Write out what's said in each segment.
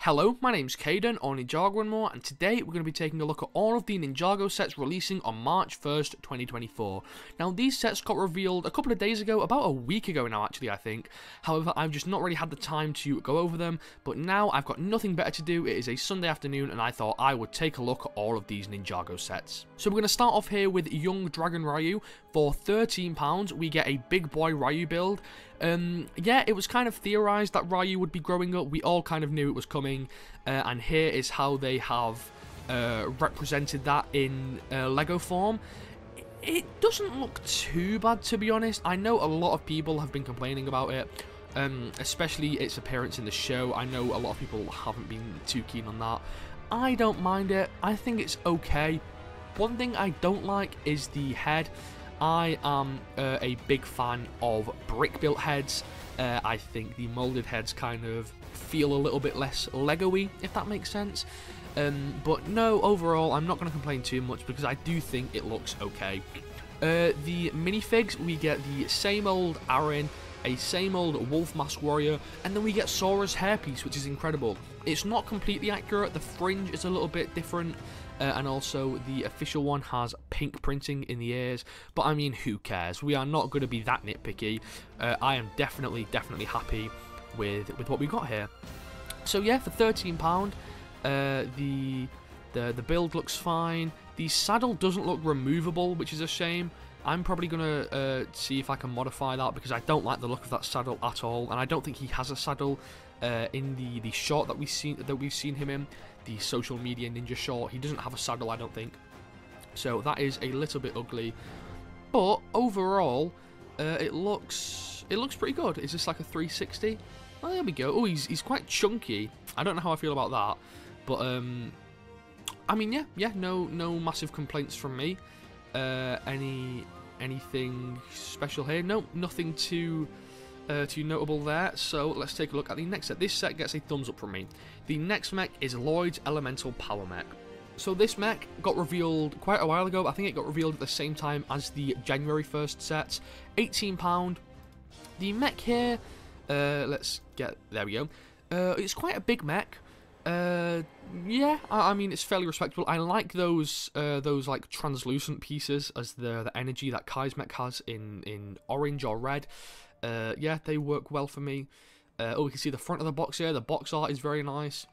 Hello, my name's Caden, or Ninjago and more, and today we're going to be taking a look at all of the Ninjago sets releasing on March 1st, 2024. Now, these sets got revealed a couple of days ago, about a week ago now actually, I think. However, I've just not really had the time to go over them, but now I've got nothing better to do. It is a Sunday afternoon, and I thought I would take a look at all of these Ninjago sets. So we're going to start off here with Young Dragon Ryu. For £13, we get a big boy Ryu build. Yeah, it was kind of theorized that Ryu would be growing up. We all kind of knew it was coming, and here is how they have represented that in Lego form. It doesn't look too bad, to be honest. I know a lot of people have been complaining about it, especially its appearance in the show. I know a lot of people haven't been too keen on that. I don't mind it. I think it's okay. One thing I don't like is the head. I am a big fan of brick-built heads. I think the molded heads kind of feel a little bit less Lego-y, if that makes sense. But no, overall, I'm not going to complain too much because I do think it looks okay. The minifigs, we get the same old Aaron, a same old Wolf Mask Warrior, and then we get Sora's hairpiece, which is incredible. It's not completely accurate, the fringe is a little bit different, and also the official one has pink printing in the ears, but I mean, who cares? We are not going to be that nitpicky. I am definitely happy with what we got here. So yeah, for £13, the build looks fine. The saddle doesn't look removable, which is a shame. I'm probably going to see if I can modify that because I don't like the look of that saddle at all, and I don't think he has a saddle in the short that we've seen him in, the social media ninja short. He doesn't have a saddle, I don't think. So that is a little bit ugly, but overall, it looks pretty good. Is this like a 360? Well, there we go. Oh, he's quite chunky. I don't know how I feel about that, but I mean, yeah, no massive complaints from me. Anything special here? No, nothing too notable there. So let's take a look at the next set. This set gets a thumbs up from me. The next mech is Lloyd's Elemental Power Mech. So this mech got revealed quite a while ago. I think it got revealed at the same time as the January 1st set. £18. The mech here, let's get, there we go. It's quite a big mech. Yeah, I mean, it's fairly respectable. I like those like translucent pieces as the energy that Kai's mech has in orange or red. Yeah, they work well for me. Oh, we can see the front of the box here. The box art is very nice.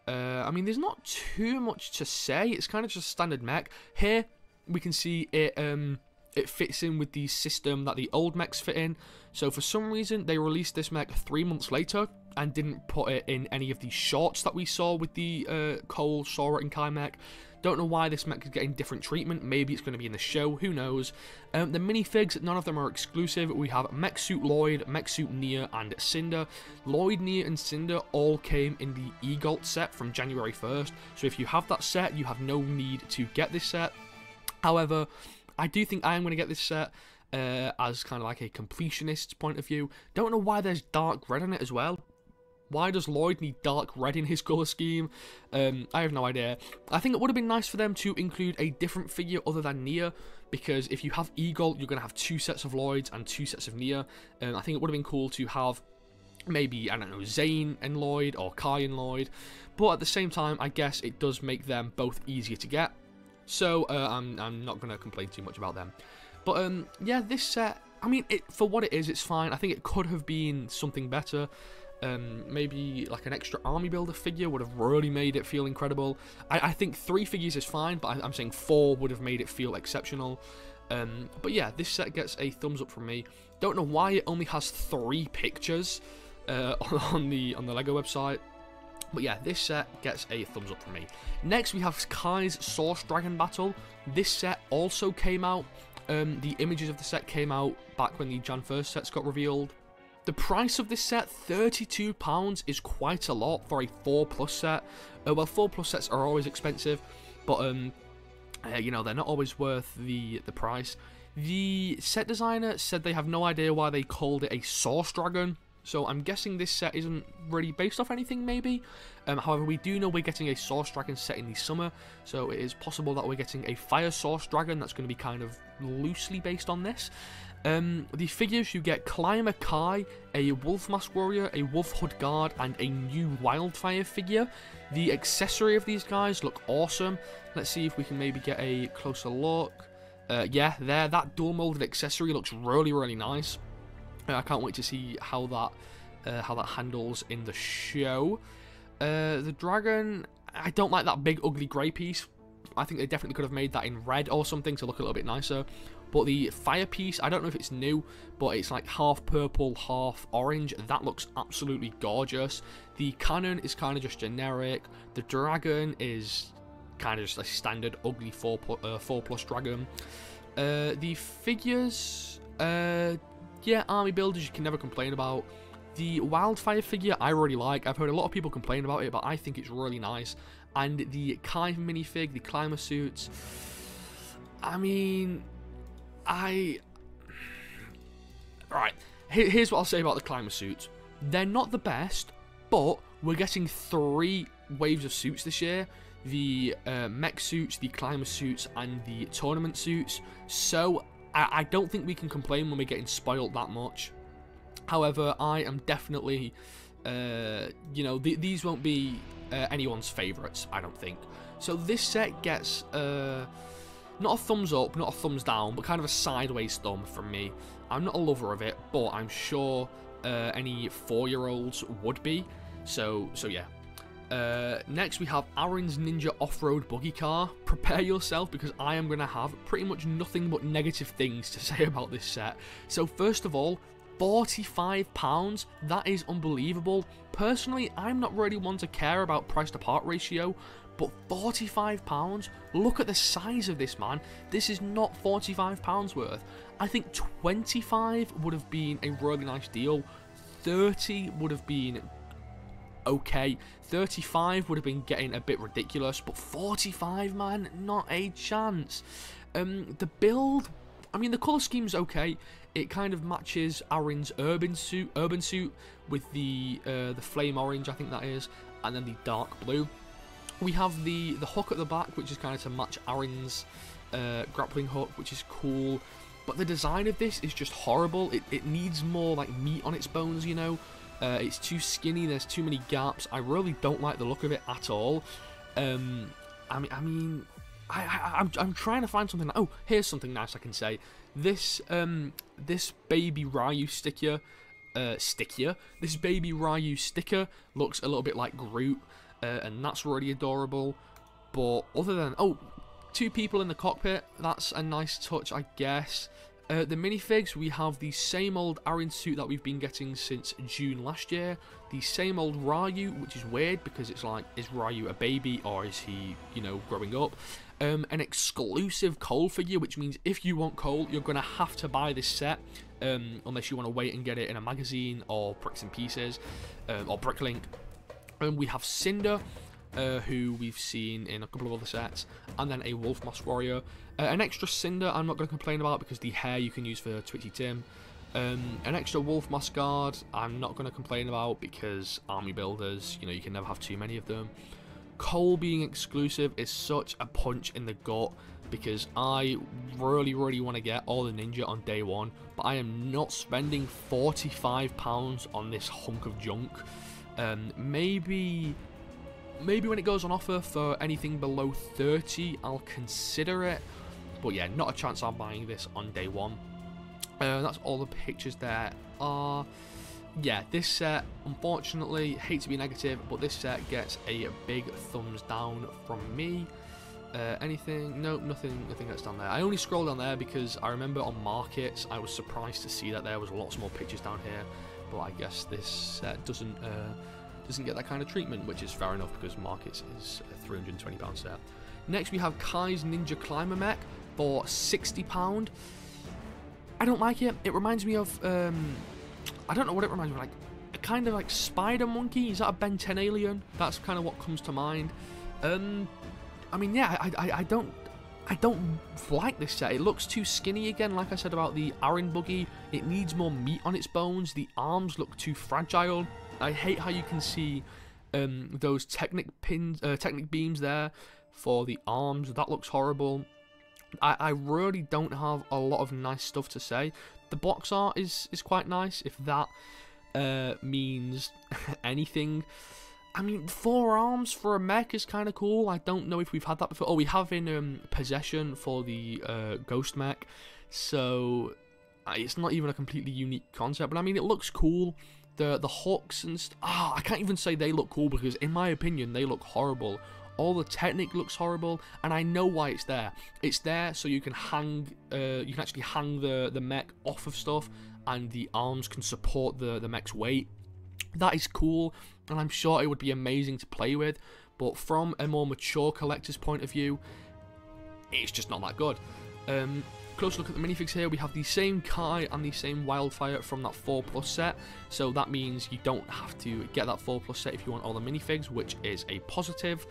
I mean, there's not too much to say. It's kind of just standard mech. Here, we can see it fits in with the system that the old mechs fit in. So for some reason, they released this mech 3 months later and didn't put it in any of the shorts that we saw with the Cole, Sora, and Kai mech. Don't know why this mech is getting different treatment. Maybe it's going to be in the show. Who knows? The minifigs, none of them are exclusive. We have Mech Suit Lloyd, Mech Suit Nia, and Cinder. Lloyd, Nia, and Cinder all came in the EGOT set from January 1st. So if you have that set, you have no need to get this set. However, I do think I am going to get this set as kind of like a completionist's point of view. Don't know why there's dark red on it as well. Why does Lloyd need dark red in his colour scheme? I have no idea. I think it would have been nice for them to include a different figure other than Nia, because if you have Eagle, you're going to have 2 sets of Lloyds and 2 sets of Nia. I think it would have been cool to have maybe, I don't know, Zane and Lloyd or Kai and Lloyd. But at the same time, I guess it does make them both easier to get. So I'm not going to complain too much about them. But yeah, this set, I mean, for what it is, it's fine. I think it could have been something better. Maybe like an extra army builder figure would have really made it feel incredible. I think 3 figures is fine, but I'm saying 4 would have made it feel exceptional. But yeah, this set gets a thumbs up from me. Don't know why it only has 3 pictures on the Lego website. But yeah, this set gets a thumbs up from me. Next, we have Kai's Source Dragon Battle. This set also came out. The images of the set came out back when the Jan 1st sets got revealed. The price of this set, £32, is quite a lot for a 4+ set. Well, 4+ sets are always expensive, but you know, they're not always worth the price. The set designer said they have no idea why they called it a Source Dragon. So I'm guessing this set isn't really based off anything, maybe. However, we do know we're getting a Source Dragon set in the summer, so it is possible that we're getting a Fire Source Dragon that's going to be kind of loosely based on this. The figures, you get Climber Kai, a Wolf Mask Warrior, a Wolf Hood Guard, and a new Wildfire figure. The accessory of these guys look awesome. Let's see if we can maybe get a closer look. Yeah, there, that dual molded accessory looks really, really nice. I can't wait to see how that handles in the show. The dragon, I don't like that big ugly grey piece. I think they definitely could have made that in red or something to look a little bit nicer. But the fire piece, I don't know if it's new, but it's like half purple, half orange. That looks absolutely gorgeous. The cannon is kind of just generic. The dragon is kind of just a standard ugly 4+ dragon. The figures, yeah, army builders you can never complain about. The wildfire figure I really like. I've heard a lot of people complain about it, but I think it's really nice. And the Kai minifig, the climber suits, I mean, right, here's what I'll say about the climber suits. They're not the best, but we're getting 3 waves of suits this year. The mech suits, the climber suits, and the tournament suits. So I don't think we can complain when we're getting spoiled that much. However, I am definitely, you know, these won't be anyone's favourites, I don't think. So this set gets not a thumbs up, not a thumbs down, but kind of a sideways thumb from me. I'm not a lover of it, but I'm sure any 4-year-olds would be. So yeah. Next we have Aaron's Ninja Off-Road Buggy Car. Prepare yourself, because I am going to have pretty much nothing but negative things to say about this set. So first of all, £45, that is unbelievable. Personally, I'm not really one to care about price to part ratio, but £45, look at the size of this, man. This is not £45 worth. I think 25 would have been a really nice deal. 30 would have been okay. 35 would have been getting a bit ridiculous, but 45, man, not a chance. The build, I mean, the colour scheme's okay. It kind of matches Aaron's urban suit with the flame orange, I think that is, and then the dark blue. We have the hook at the back, which is kind of to match Aaron's grappling hook, which is cool. But the design of this is just horrible. It needs more like meat on its bones, you know. It's too skinny. There's too many gaps. I really don't like the look of it at all. I'm trying to find something. Oh, here's something nice I can say. This baby Ryu sticker, this baby Ryu sticker looks a little bit like Groot, and that's really adorable. But other than 2 people in the cockpit, that's a nice touch, I guess. The minifigs, we have the same old Aaron suit that we've been getting since June last year. The same old Ryu, which is weird because it's like, is Ryu a baby or is he, you know, growing up? An exclusive Cole figure, which means if you want Cole, you're going to have to buy this set, unless you want to wait and get it in a magazine or Bricks and Pieces, or Bricklink. We have Cinder, who we've seen in a couple of other sets, and then a Wolf Mask Warrior. An extra Cinder I'm not going to complain about because the hair you can use for Twitchy Tim. An extra Wolf Mask Guard I'm not going to complain about because army builders, you know, you can never have too many of them. Cole being exclusive is such a punch in the gut because I really want to get all the ninja on day one, but I am not spending £45 on this hunk of junk. Maybe when it goes on offer for anything below 30, I'll consider it. But yeah, not a chance I'm buying this on day one. That's all the pictures there are. Yeah, this set, unfortunately, hate to be negative, but this set gets a big thumbs down from me. Anything? Nope, nothing that's down there. I only scrolled down there because I remember on markets, I was surprised to see that there was lots more pictures down here. But I guess this set doesn't get that kind of treatment, which is fair enough because markets is a £320 set. Next, we have Kai's Ninja Climber Mech for £60. I don't like it. It reminds me of I don't know what it reminds me of, like a kind of like spider monkey. Is that a Ben 10 alien? That's kind of what comes to mind. I mean, yeah, I don't like this set. It looks too skinny again, like I said about the Aaron buggy. It needs more meat on its bones. The arms look too fragile. I hate how you can see those Technic beams there for the arms. That looks horrible. I really don't have a lot of nice stuff to say. The box art is quite nice, if that means anything. I mean, 4 arms for a mech is kind of cool. I don't know if we've had that before. Oh, we have in Possession for the Ghost mech. So it's not even a completely unique concept. But I mean, it looks cool. The hooks and I can't even say they look cool, because in my opinion, they look horrible. All the technique looks horrible, and I know why it's there. It's there so you can hang, you can actually hang the mech off of stuff, and the arms can support the mech's weight. That is cool, and I'm sure it would be amazing to play with, but from a more mature collector's point of view, it's just not that good. Close look at the minifigs here. We have the same Kai and the same Wildfire from that 4+ set, so that means you don't have to get that 4+ set if you want all the minifigs, which is a positive.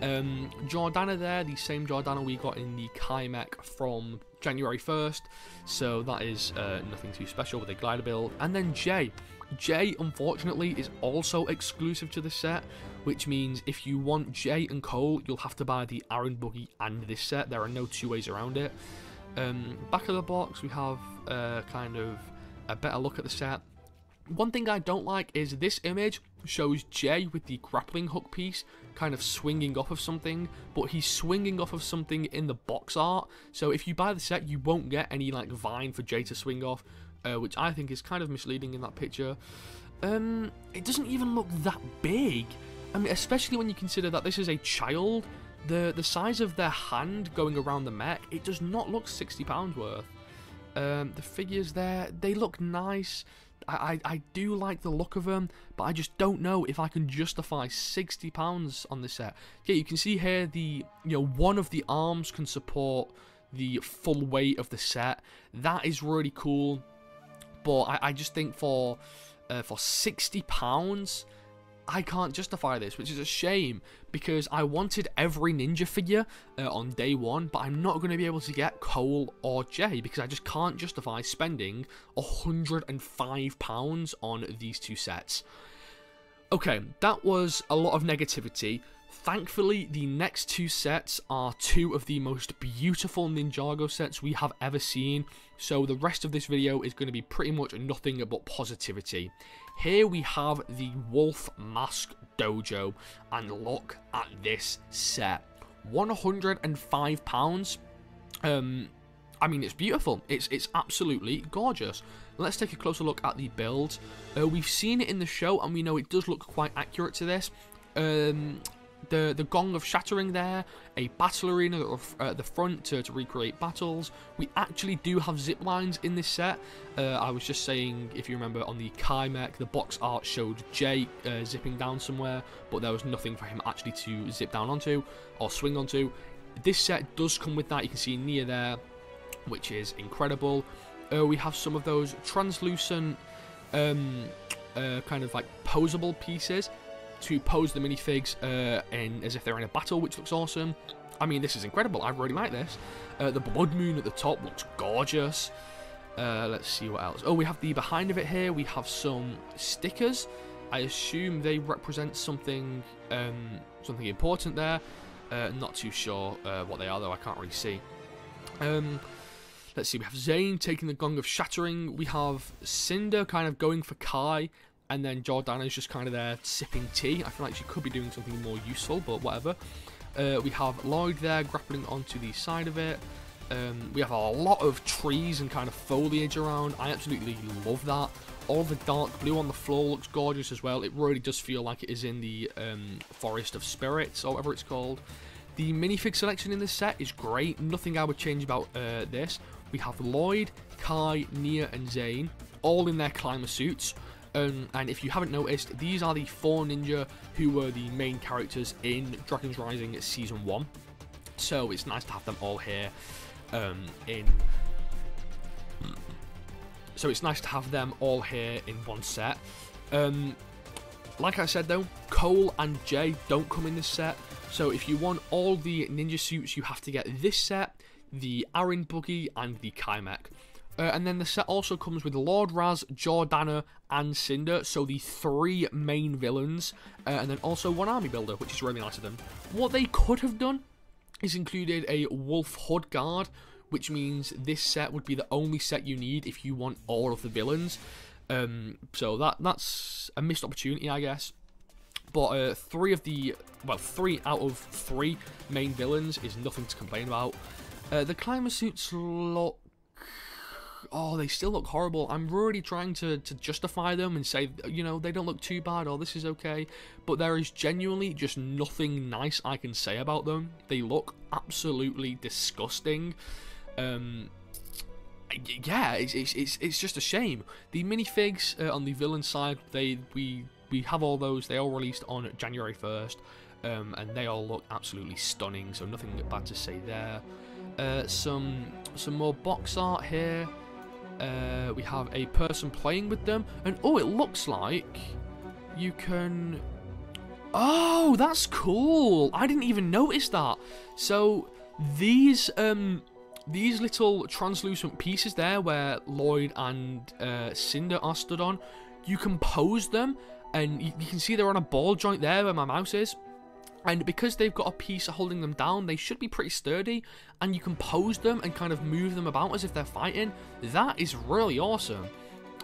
Jordana there, the same Jordana we got in the Kai mech from January 1st, so that is nothing too special with a glider build. And then Jay, unfortunately, is also exclusive to the set, which means if you want Jay and Cole, you'll have to buy the Iron Buggy and this set. There are no two ways around it. Back of the box, we have kind of a better look at the set. One thing I don't like is this image shows Jay with the grappling hook piece kind of swinging off of something, but he's swinging off of something in the box art. So if you buy the set, you won't get any like vine for Jay to swing off, which I think is kind of misleading in that picture. It doesn't even look that big. I mean, especially when you consider that this is a child. The size of their hand going around the mech, it does not look £60 worth. The figures there, they look nice. I do like the look of them, but I just don't know if I can justify £60 on this set. Yeah, you can see here one of the arms can support the full weight of the set. That is really cool, but I just think for £60, I can't justify this, which is a shame, because I wanted every ninja figure on day one, but I'm not going to be able to get Cole or Jay because I just can't justify spending £105 on these two sets. Okay, that was a lot of negativity. Thankfully, the next two sets are two of the most beautiful Ninjago sets we have ever seen, so the rest of this video is going to be pretty much nothing but positivity. Here we have the Wolf Mask Dojo, and look at this set. £105. I mean, it's beautiful. It's absolutely gorgeous. Let's take a closer look at the build. We've seen it in the show, and we know it does look quite accurate to this. The Gong of Shattering there, a battle arena at the front to recreate battles. We actually do have zip lines in this set. I was just saying, if you remember, on the Kai mech, the box art showed Jay zipping down somewhere, but there was nothing for him actually to zip down onto or swing onto. This set does come with that. You can see Nia there, which is incredible. We have some of those translucent kind of like posable pieces to pose the minifigs as if they're in a battle, which looks awesome. I mean, this is incredible. I really like this. The blood moon at the top looks gorgeous. Let's see what else. Oh, we have the behind of it here. We have some stickers. I assume they represent something something important there. Not too sure what they are, though. I can't really see. Let's see. We have Zane taking the Gong of Shattering. We have Cinder kind of going for Kai. And then Jordana's just kind of there sipping tea. I feel like she could be doing something more useful, but whatever. We have Lloyd there grappling onto the side of it. We have a lot of trees and kind of foliage around. I absolutely love that. All the dark blue on the floor looks gorgeous as well. It really does feel like it is in the Forest of Spirits, or whatever it's called. The minifig selection in this set is great. Nothing I would change about this. We have Lloyd, Kai, Nia, and Zane, all in their climber suits. And if you haven't noticed, these are the 4 ninja who were the main characters in Dragon's Rising Season 1. So it's nice to have them all here in one set. Like I said though, Cole and Jay don't come in this set. So if you want all the ninja suits, you have to get this set, the Aaron Buggy, and the Kai mech. And then the set also comes with Lord Raz, Jordana, and Cinder, so the 3 main villains, and then also one army builder, which is really nice of them. What they could have done It's included a Wolf Hood Guard, which means this set would be the only set you need if you want all of the villains. So that's a missed opportunity, I guess. But three out of 3 main villains is nothing to complain about. The climber suits look... Oh, they still look horrible. I'm really trying to justify them and say, you know, they don't look too bad or this is okay. But there is genuinely just nothing nice I can say about them. They look absolutely disgusting. Yeah, it's just a shame. The minifigs on the villain side, we have all those. They all released on January 1st, and they all look absolutely stunning. So nothing bad to say there. Some more box art here. We have a person playing with them, and oh, it looks like you can... Oh, that's cool. I didn't even notice that. So these little translucent pieces there where Lloyd and Cinder are stood on, you can pose them, and you can see they're on a ball joint there where my mouse is. And because they've got a piece holding them down, they should be pretty sturdy, and you can pose them and kind of move them about as if they're fighting. That is really awesome.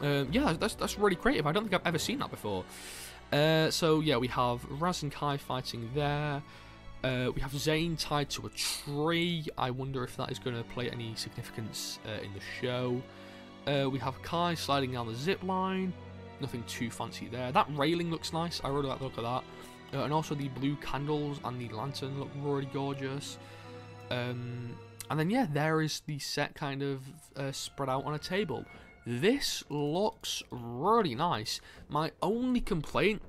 Yeah, that's really creative. I don't think I've ever seen that before. So yeah, we have Raz and Kai fighting there. We have Zane tied to a tree. I wonder if that is going to play any significance in the show. We have Kai sliding down the zip line. Nothing too fancy there. That railing looks nice. I really like the look of that. And also the blue candles and the lantern look really gorgeous. And then yeah, there is the set kind of spread out on a table. This looks really nice. My only complaint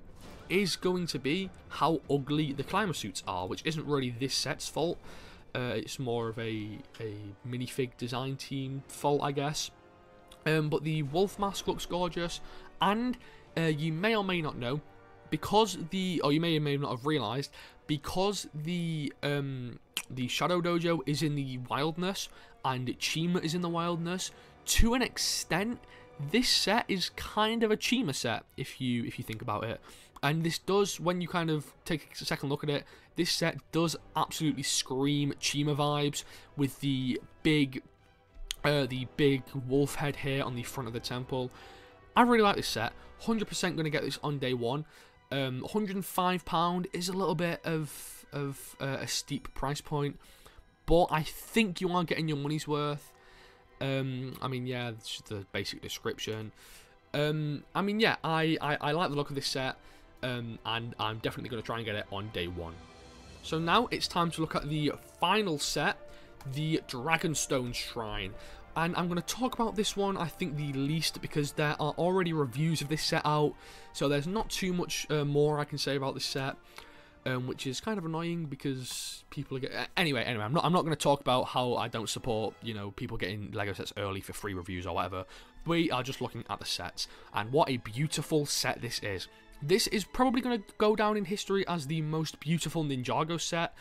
is going to be how ugly the climber suits are, which isn't really this set's fault. It's more of a minifig design team fault, I guess. But the wolf mask looks gorgeous, and you may or may not know, because or you may or may not have realised, because the Shadow Dojo is in the wildness and Chima is in the wildness, to an extent, this set is kind of a Chima set if you think about it. And this does, when you kind of take a second look at it, this set does absolutely scream Chima vibes with the big wolf head here on the front of the temple. I really like this set. 100% going to get this on day one. £105 is a little bit of a steep price point, but I think you are getting your money's worth. I mean, yeah, it's just the basic description. I mean, yeah, I like the look of this set, and I'm definitely going to try and get it on day one. So now it's time to look at the final set, the Dragonstone Shrine. And I'm going to talk about this one, I think, the least, because there are already reviews of this set out, so there's not too much more I can say about this set, which is kind of annoying because people are getting... Anyway, I'm not going to talk about how I don't support, you know, people getting LEGO sets early for free reviews or whatever. We are just looking at the sets, and what a beautiful set this is. This is probably going to go down in history as the most beautiful Ninjago set.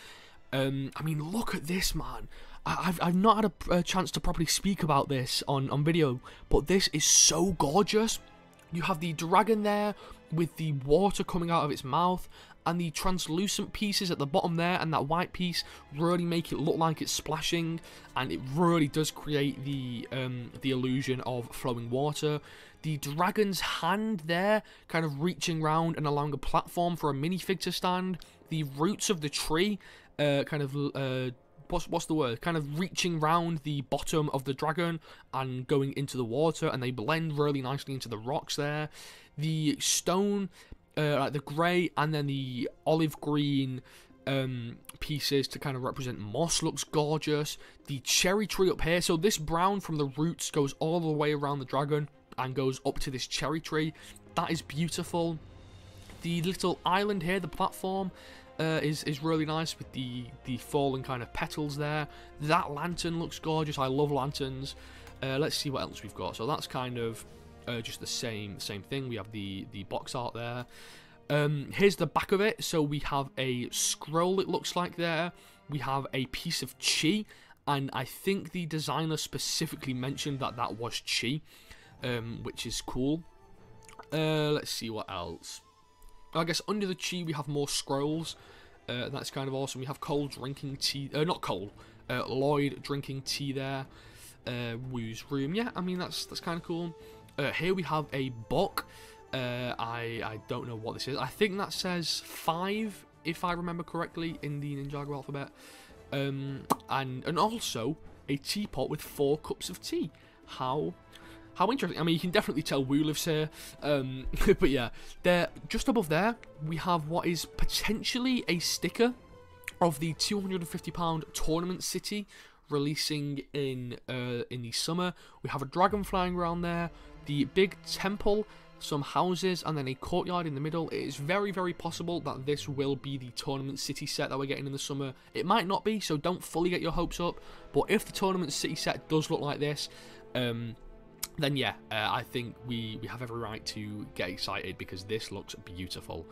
I mean, look at this, man. I've not had a chance to properly speak about this on video, but this is so gorgeous. You have the dragon there with the water coming out of its mouth, and the translucent pieces at the bottom there and that white piece really make it look like it's splashing, and it really does create the illusion of flowing water. The dragon's hand there kind of reaching round and allowing a platform for a minifig to stand. The roots of the tree kind of... what's the word? Kind of reaching round the bottom of the dragon and going into the water, and they blend really nicely into the rocks there. The stone, like the grey and then the olive green pieces to kind of represent moss looks gorgeous. The cherry tree up here, so this brown from the roots goes all the way around the dragon and goes up to this cherry tree. That is beautiful. The little island here, the platform, is really nice with the fallen kind of petals there. That lantern looks gorgeous. I love lanterns. Let's see what else we've got. So that's kind of just the same thing. We have the box art there. Here's the back of it. So we have a scroll, it looks like there. We have a piece of chi, and I think the designer specifically mentioned that that was chi, which is cool. Let's see what else. I guess under the chi we have more scrolls. That's kind of awesome. We have Cole drinking tea. Not Cole. Lloyd drinking tea there. Woo's room. Yeah, I mean, that's kind of cool. Here we have a book. I don't know what this is. I think that says 5, if I remember correctly, in the Ninjago alphabet. And also a teapot with 4 cups of tea. How interesting. I mean, you can definitely tell Woo lives here. But yeah, there, just above there, we have what is potentially a sticker of the £250 tournament city releasing in the summer. We have a dragon flying around there, the big temple, some houses, and then a courtyard in the middle. It is very, very possible that this will be the tournament city set that we're getting in the summer. It might not be, so don't fully get your hopes up. But if the tournament city set does look like this, then yeah, I think we have every right to get excited because this looks beautiful.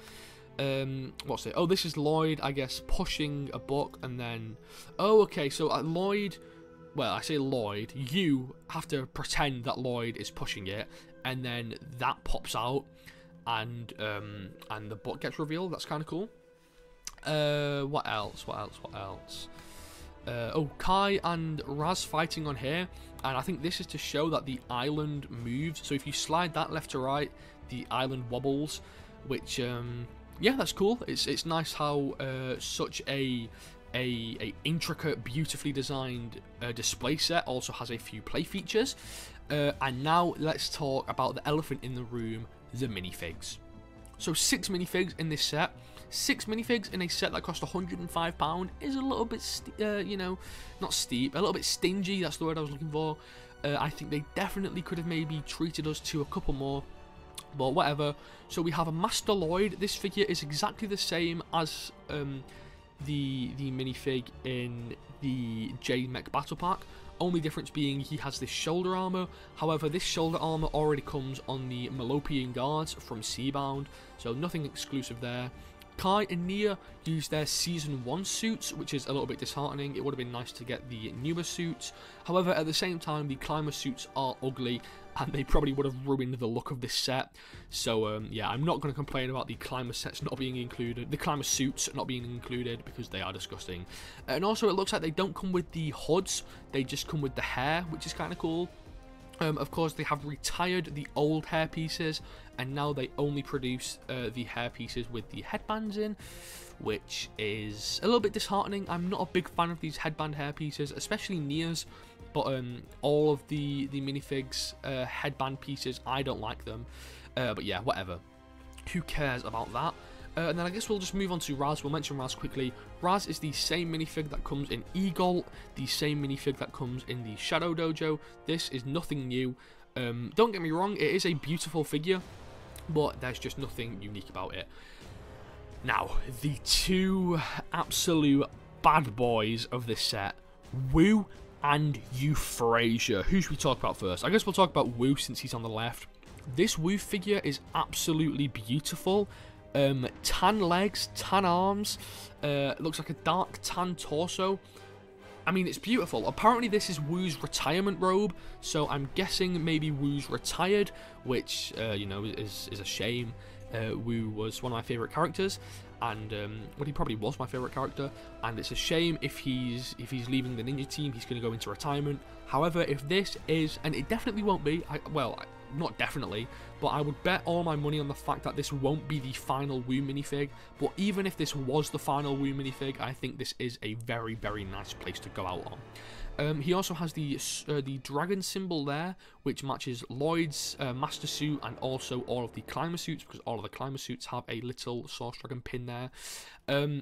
What's it? Oh, this is Lloyd, I guess, pushing a book, and then... Oh, okay, so Lloyd... Well, I say Lloyd. You have to pretend that Lloyd is pushing it, and then that pops out, and the book gets revealed. That's kind of cool. What else? Oh, Kai and Raz fighting on here, and I think this is to show that the island moves. So if you slide that left to right, the island wobbles, which... yeah, that's cool. It's nice how such a intricate, beautifully designed display set also has a few play features. And now let's talk about the elephant in the room, the minifigs. So 6 minifigs in this set. 6 minifigs in a set that cost £105 is a little bit, you know, not steep, a little bit stingy. That's the word I was looking for. I think they definitely could have maybe treated us to a couple more. But whatever. So we have a Master Lloyd. This figure is exactly the same as the minifig in the J-Mech Battle Pack. Only difference being he has this shoulder armor. However, this shoulder armor already comes on the Melopian Guards from Seabound, so nothing exclusive there. Kai and Nia use their Season 1 suits, which is a little bit disheartening. It would have been nice to get the newer suits. However, at the same time, the Climber suits are ugly, and they probably would have ruined the look of this set. So, yeah, I'm not going to complain about the Climber sets not being included, the Climber suits not being included, because they are disgusting. And also, it looks like they don't come with the hoods, they just come with the hair, which is kind of cool. Of course, they have retired the old hair pieces, and now they only produce the hair pieces with the headbands in, which is a little bit disheartening. I'm not a big fan of these headband hair pieces, especially Nia's, but all of the minifigs headband pieces, I don't like them. But yeah, whatever. Who cares about that? And then I guess we'll just move on to Raz. We'll mention Raz quickly. Raz is the same minifig that comes in Eagle, the same minifig that comes in the Shadow Dojo. This is nothing new. Don't get me wrong, it is a beautiful figure, but there's just nothing unique about it. Now, the 2 absolute bad boys of this set, Woo and Euphrasia. Who should we talk about first? I guess we'll talk about Woo since he's on the left. This Woo figure is absolutely beautiful. Tan legs, tan arms, looks like a dark tan torso. I mean, it's beautiful. Apparently this is Woo's retirement robe, so I'm guessing maybe Woo's retired, which, you know, is a shame. Woo was one of my favourite characters, and well, he probably was my favourite character, and it's a shame if he's leaving the ninja team, he's going to go into retirement. However, if this is, and it definitely won't be, not definitely, but I would bet all my money on the fact that this won't be the final Woo minifig. But even if this was the final Woo minifig, I think this is a very, very nice place to go out on. He also has the dragon symbol there, which matches Lloyd's master suit and also all of the climber suits, because all of the climber suits have a little source dragon pin there.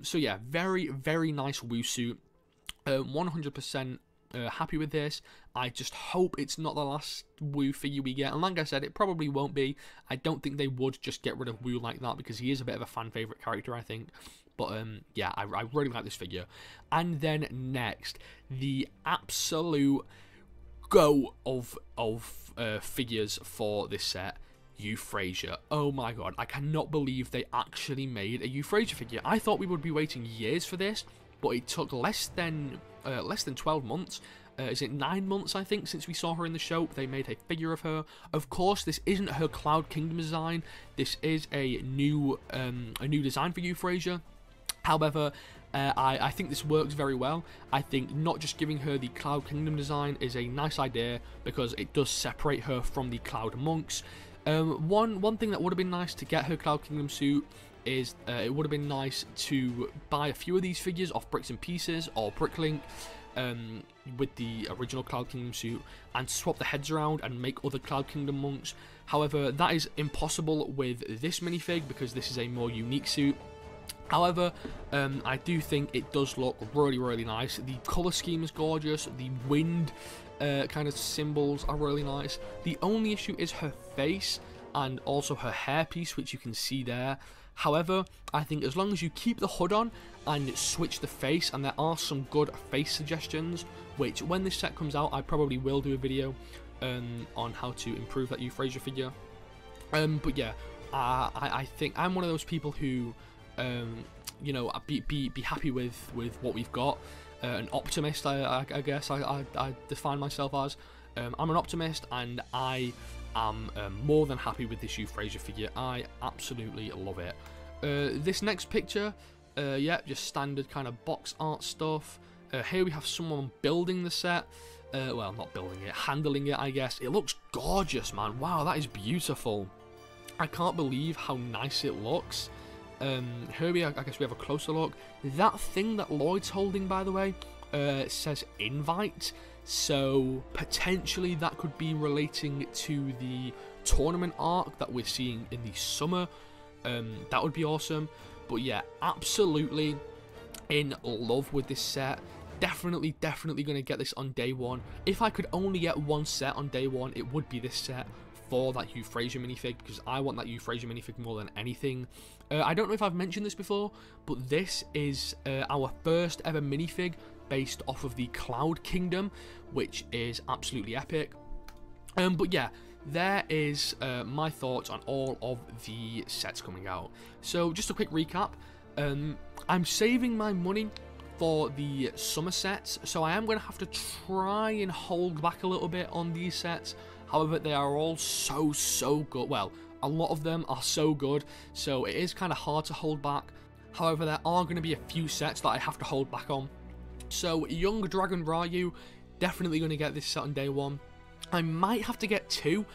So yeah, very, very nice Woo suit. 100% happy with this. I just hope it's not the last Woo figure we get, and like I said, it probably won't be. I don't think they would just get rid of Woo like that, because he is a bit of a fan favourite character, I think. But yeah, I really like this figure. And then next, the absolute go of figures for this set, Euphrasia. Oh my god, I cannot believe they actually made a Euphrasia figure. I thought we would be waiting years for this, but it took less than 12 months. Is it 9 months, I think, since we saw her in the show? They made a figure of her. Of course, this isn't her Cloud Kingdom design. This is a new design for Euphrasia. However, I think this works very well. I think not just giving her the Cloud Kingdom design is a nice idea because it does separate her from the Cloud Monks. One thing that would have been nice to get her Cloud Kingdom suit is it would have been nice to buy a few of these figures off Bricks and Pieces or Bricklink with the original Cloud Kingdom suit and swap the heads around and make other Cloud Kingdom monks. However, that is impossible with this minifig because this is a more unique suit. However, I do think it does look really nice. The colour scheme is gorgeous. The wind kind of symbols are really nice. The only issue is her face and also her hairpiece, which you can see there. However, I think as long as you keep the hood on and switch the face, and there are some good face suggestions, which when this set comes out, I probably will do a video on how to improve that Euphrasia figure. But yeah, I think I'm one of those people who you know, be happy with what we've got. An optimist, I guess I define myself as. I'm an optimist, and I am more than happy with this Euphrasia figure. I absolutely love it. This next picture, yeah, just standard kind of box art stuff. Here we have someone building the set. Well, not building it, handling it, I guess. It looks gorgeous, man. Wow, that is beautiful. I can't believe how nice it looks. Here I guess we have a closer look. That thing that Lloyd's holding, by the way, says invite, so potentially that could be relating to the tournament arc that we're seeing in the summer. That would be awesome. But yeah, absolutely in love with this set. Definitely going to get this on day one. If I could only get one set on day one, it would be this set for that Euphrasia minifig, because I want that Euphrasia minifig more than anything. I don't know if I've mentioned this before, but this is our first ever minifig based off of the Cloud Kingdom, which is absolutely epic. But yeah, there is my thoughts on all of the sets coming out. So just a quick recap. I'm saving my money for the summer sets, so I am going to have to try and hold back a little bit on these sets. However, they are all so good. Well, a lot of them are so good, so it is kind of hard to hold back. However, there are going to be a few sets that I have to hold back on. So, Young Dragon Ryu, definitely going to get this set on day one. I might have to get two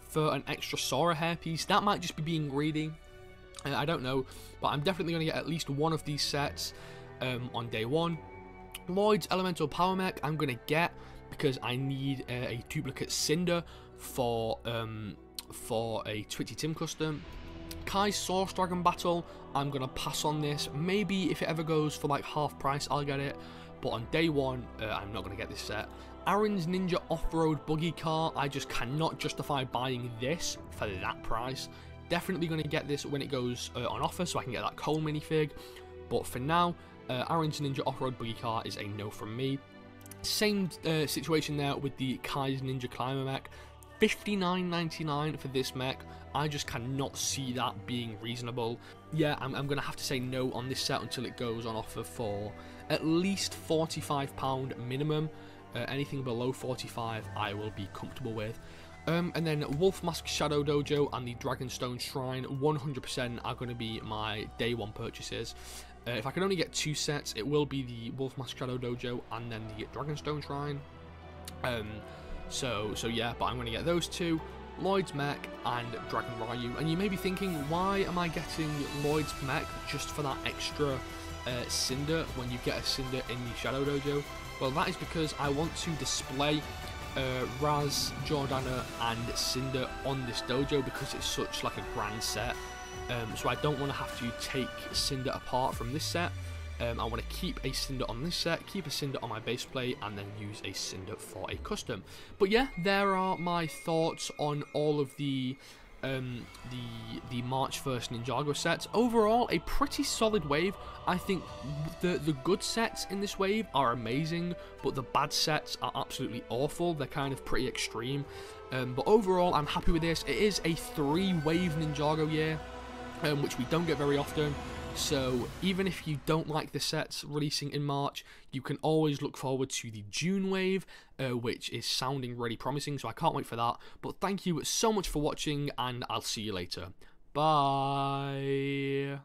for an extra Sora hairpiece. That might just be being greedy. I don't know, but I'm definitely going to get at least one of these sets on day one. Lloyd's Elemental Power Mech I'm going to get because I need a duplicate Cinder for a Twitchy Tim custom. Kai's Source Dragon Battle, I'm going to pass on this. Maybe if it ever goes for like half price, I'll get it. But on day one, I'm not going to get this set. Aaron's Ninja Off-Road Buggy Car, I just cannot justify buying this for that price. Definitely going to get this when it goes on offer, so I can get that Cole minifig. But for now, Aaron's Ninja Off-Road Buggy Car is a no from me. Same situation there with the Kai's Ninja Climber mech. $59.99 for this mech. I just cannot see that being reasonable. Yeah, I'm going to have to say no on this set until it goes on offer for at least £45 minimum. Anything below 45 I will be comfortable with. And then Wolf Mask Shadow Dojo and the Dragonstone Shrine 100% are going to be my day one purchases. If I can only get two sets, it will be the Wolf Mask Shadow Dojo and then the Dragonstone Shrine. So yeah, but I'm going to get those two, Lloyd's mech and Dragon Ryu. And you may be thinking, why am I getting Lloyd's mech just for that extra Cinder when you get a Cinder in the Shadow Dojo? Well, that is because I want to display Raz, Jordana and Cinder on this dojo because it's such like a grand set. So I don't want to have to take Cinder apart from this set. I want to keep a Cinder on this set, keep a Cinder on my base plate, and then use a Cinder for a custom. But yeah, there are my thoughts on all of the March 1st Ninjago sets. Overall, a pretty solid wave. I think the good sets in this wave are amazing, but the bad sets are absolutely awful. They're kind of pretty extreme. But overall, I'm happy with this. It is a 3-wave Ninjago year, which we don't get very often. So even if you don't like the sets releasing in March, you can always look forward to the June wave, which is sounding really promising, so I can't wait for that. But thank you so much for watching, and I'll see you later. Bye!